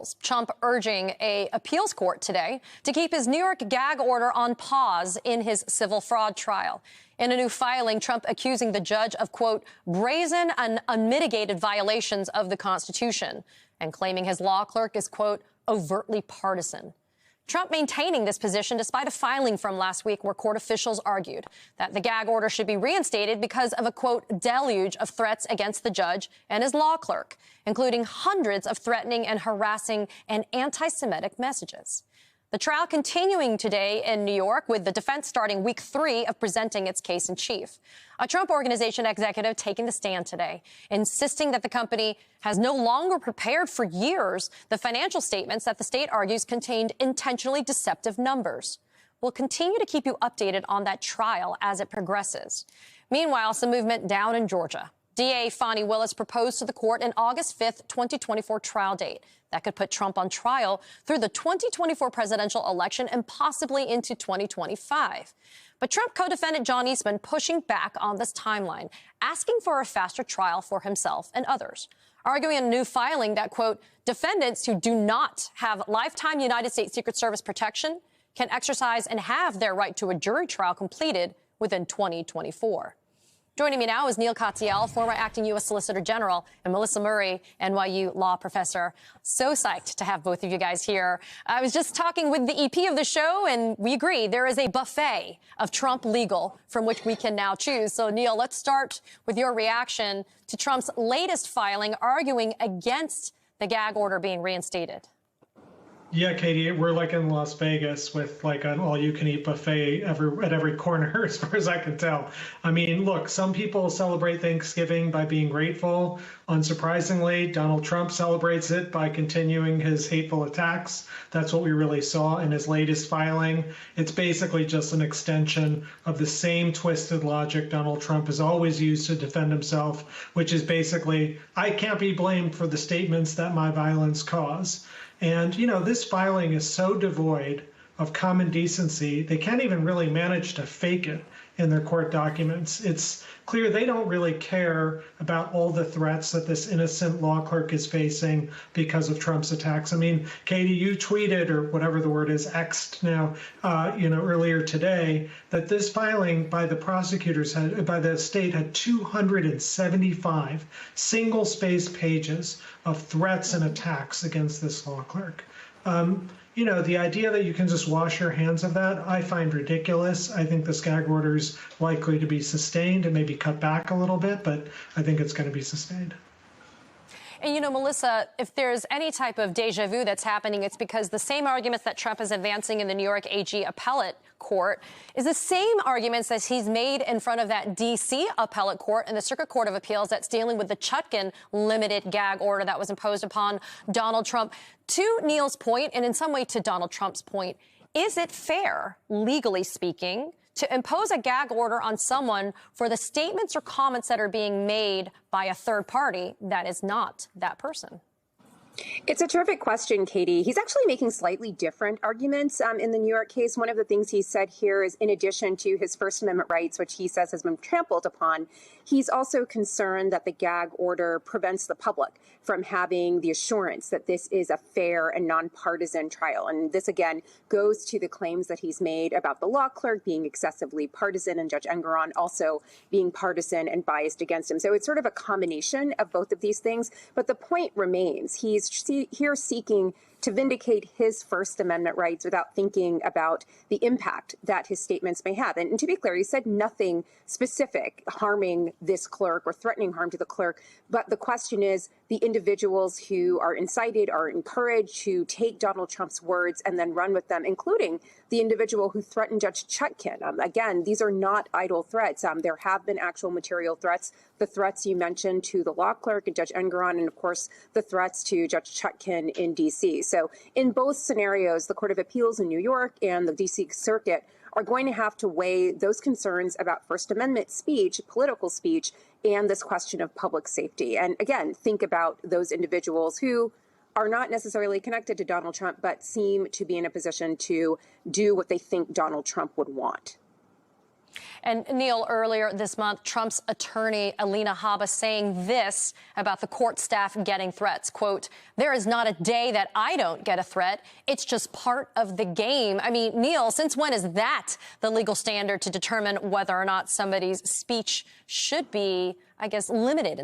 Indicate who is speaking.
Speaker 1: Appeals. Trump urging a appeals court today to keep his New York gag order on pause in his civil fraud trial. In a new filing, Trump accusing the judge of, quote, brazen and unmitigated violations of the Constitution, and claiming his law clerk is, quote, overtly partisan. Trump maintaining this position despite a filing from last week where court officials argued that the gag order should be reinstated because of a, quote, deluge of threats against the judge and his law clerk, including hundreds of threatening and harassing and anti-Semitic messages. The trial continuing today in New York, with the defense starting week 3 of presenting its case in chief. A Trump Organization executive taking the stand today, insisting that the company has no longer prepared for years the financial statements that the state argues contained intentionally deceptive numbers. We'll continue to keep you updated on that trial as it progresses. Meanwhile, some movement down in Georgia. DA Fani Willis proposed to the court an August 5th, 2024 trial date that could put Trump on trial through the 2024 presidential election and possibly into 2025. But Trump co-defendant John Eastman pushing back on this timeline, asking for a faster trial for himself and others, arguing in a new filing that, quote, defendants who do not have lifetime United States Secret Service protection can exercise and have their right to a jury trial completed within 2024. Joining me now is Neil Katyal, former acting U.S. Solicitor General, and Melissa Murray, NYU law professor. So psyched to have both of you guys here. I was just talking with the EP of the show, and we agree there is a buffet of Trump legal from which we can now choose. So, Neil, let's start with your reaction to Trump's latest filing arguing against the gag order being reinstated.
Speaker 2: Yeah, Katie, we're like in Las Vegas with like an all-you-can-eat buffet at every corner, as far as I can tell. I mean, look, some people celebrate Thanksgiving by being grateful. Unsurprisingly, Donald Trump celebrates it by continuing his hateful attacks. That's what we really saw in his latest filing. It's basically just an extension of the same twisted logic Donald Trump has always used to defend himself, which is basically, I can't be blamed for the statements that my violence cause. And, you know, this filing is so devoid of common decency, they can't even really manage to fake it in their court documents. It's clear they don't really care about all the threats that this innocent law clerk is facing because of Trump's attacks. I mean, Katie, you tweeted, or whatever the word is, X'd now, earlier today, that this filing by the prosecutors, by the state, had 275 single-space pages of threats and attacks against this law clerk. You know, the idea that you can just wash your hands of that, I find ridiculous. I think this gag order is likely to be sustained and maybe cut back a little bit, but I think it's going to be sustained.
Speaker 1: And, you know, Melissa, if there's any type of deja vu that's happening, it's because the same arguments that Trump is advancing in the New York AG appellate court is the same arguments that he's made in front of that D.C. appellate court and the Circuit Court of Appeals that's dealing with the Chutkan limited gag order that was imposed upon Donald Trump. To Neil's point, and in some way to Donald Trump's point, is it fair, legally speaking, to impose a gag order on someone for the statements or comments that are being made by a third party that is not that person?
Speaker 3: It's a terrific question, Katie. He's actually making slightly different arguments in the New York case. One of the things he said here is, in addition to his First Amendment rights, which he says has been trampled upon, he's also concerned that the gag order prevents the public from having the assurance that this is a fair and nonpartisan trial. And this, again, goes to the claims that he's made about the law clerk being excessively partisan and Judge Engoron also being partisan and biased against him. So it's sort of a combination of both of these things. But the point remains, he's here seeking to vindicate his First Amendment rights without thinking about the impact that his statements may have. And to be clear, he said nothing specific harming this clerk or threatening harm to the clerk. But the question is, the individuals who are incited are encouraged to take Donald Trump's words and then run with them, including the individual who threatened Judge Chutkan. Again, these are not idle threats. There have been actual material threats. The threats you mentioned to the law clerk and Judge Engoron, and of course, the threats to Judge Chutkan in D.C. So in both scenarios, the Court of Appeals in New York and the D.C. Circuit are going to have to weigh those concerns about First Amendment speech, political speech, and this question of public safety. And again, think about those individuals who are not necessarily connected to Donald Trump, but seem to be in a position to do what they think Donald Trump would want.
Speaker 1: And Neil, earlier this month, Trump's attorney, Alina Habba, saying this about the court staff getting threats. Quote, "There is not a day that I don't get a threat. It's just part of the game." I mean, Neil, since when is that the legal standard to determine whether or not somebody's speech should be, I guess, limited